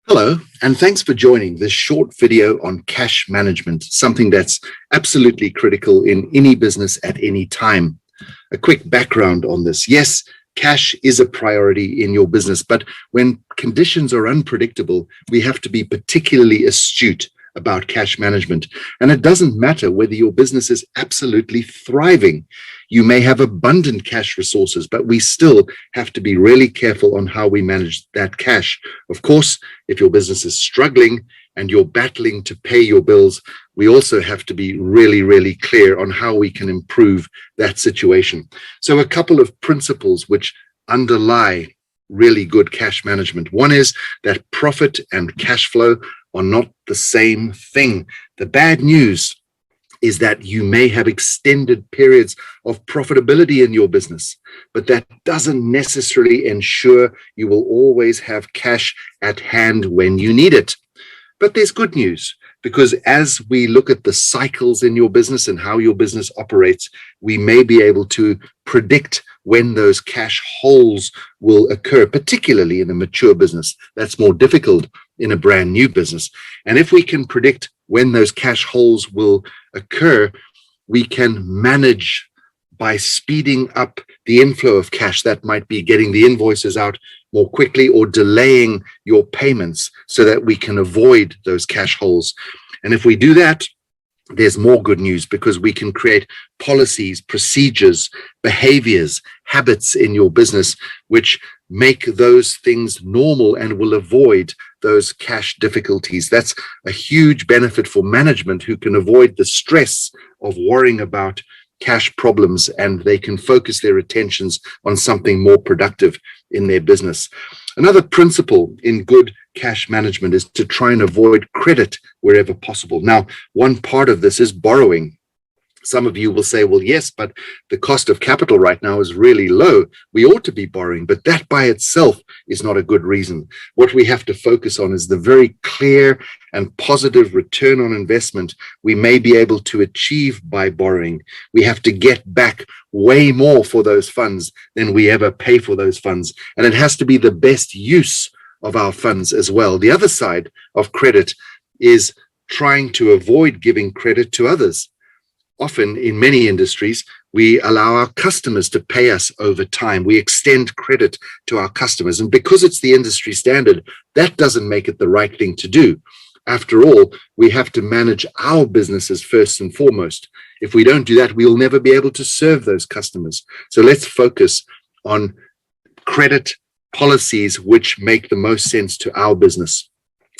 Hello, and thanks for joining this short video on cash management, something that's absolutely critical in any business at any time. A quick background on this. Yes, cash is a priority in your business, but when conditions are unpredictable, we have to be particularly astute about cash management. And it doesn't matter whether your business is absolutely thriving. You may have abundant cash resources, but we still have to be really careful on how we manage that cash. Of course, if your business is struggling and you're battling to pay your bills, we also have to be really clear on how we can improve that situation. So a couple of principles which underlie really good cash management. One is that profit and cash flow are not the same thing. The bad news is that you may have extended periods of profitability in your business, but that doesn't necessarily ensure you will always have cash at hand when you need it. But there's good news, because as we look at the cycles in your business and how your business operates, we may be able to predict when those cash holes will occur, particularly in a mature business. That's more difficult in a brand new business. And if we can predict when those cash holes will occur, we can manage by speeding up the inflow of cash. That might be getting the invoices out more quickly or delaying your payments so that we can avoid those cash holes. And if we do that, there's more good news, because we can create policies, procedures, behaviors, habits in your business which make those things normal and will avoid those cash difficulties. That's a huge benefit for management, who can avoid the stress of worrying about cash problems, and they can focus their attentions on something more productive in their business. Another principle in good cash management is to try and avoid credit wherever possible. Now, one part of this is borrowing. Some of you will say, well, yes, but the cost of capital right now is really low. We ought to be borrowing, but that by itself is not a good reason. What we have to focus on is the very clear and positive return on investment we may be able to achieve by borrowing. We have to get back way more for those funds than we ever pay for those funds. And it has to be the best use of our funds as well. The other side of credit is trying to avoid giving credit to others. Often in many industries, we allow our customers to pay us over time. We extend credit to our customers. And because it's the industry standard, that doesn't make it the right thing to do. After all, we have to manage our businesses first and foremost. If we don't do that, we'll never be able to serve those customers. So let's focus on credit policies which make the most sense to our business.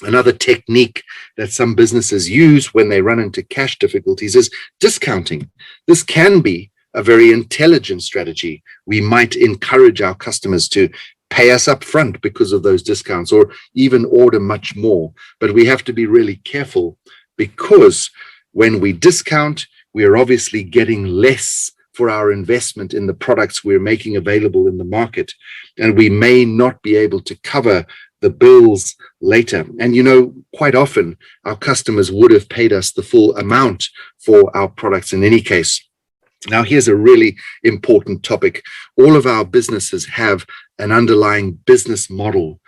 Another technique that some businesses use when they run into cash difficulties is discounting. This can be a very intelligent strategy. We might encourage our customers to pay us up front because of those discounts, or even order much more. But we have to be really careful, because when we discount, we are obviously getting less for our investment in the products we're making available in the market. And we may not be able to cover the bills later. And quite often our customers would have paid us the full amount for our products in any case. Now, here's a really important topic. All of our businesses have an underlying business model.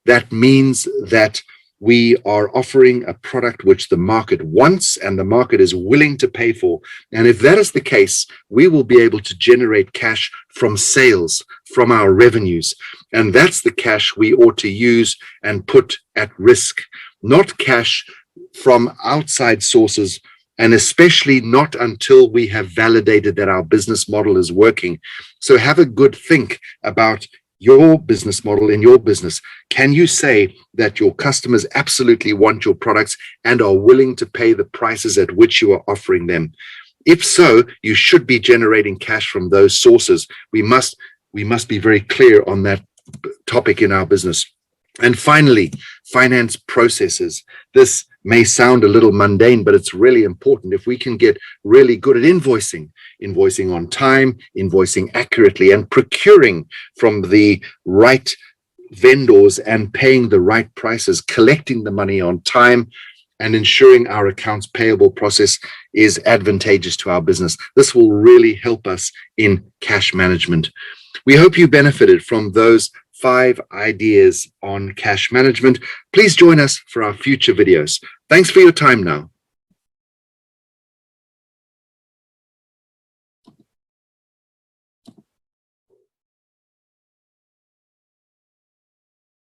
That means that we are offering a product which the market wants and the market is willing to pay for. And if that is the case, we will be able to generate cash from sales, from our revenues. And that's the cash we ought to use and put at risk, not cash from outside sources, and especially not until we have validated that our business model is working. So have a good think about your business model in your business. Can you say that your customers absolutely want your products and are willing to pay the prices at which you are offering them? If so, you should be generating cash from those sources. We must be very clear on that topic in our business. And finally, finance processes. This may sound a little mundane, but it's really important. If we can get really good at invoicing on time, invoicing accurately, and procuring from the right vendors and paying the right prices, collecting the money on time, and ensuring our accounts payable process is advantageous to our business. This will really help us in cash management. We hope you benefited from those 5 ideas on cash management. Please join us for our future videos. Thanks for your time now.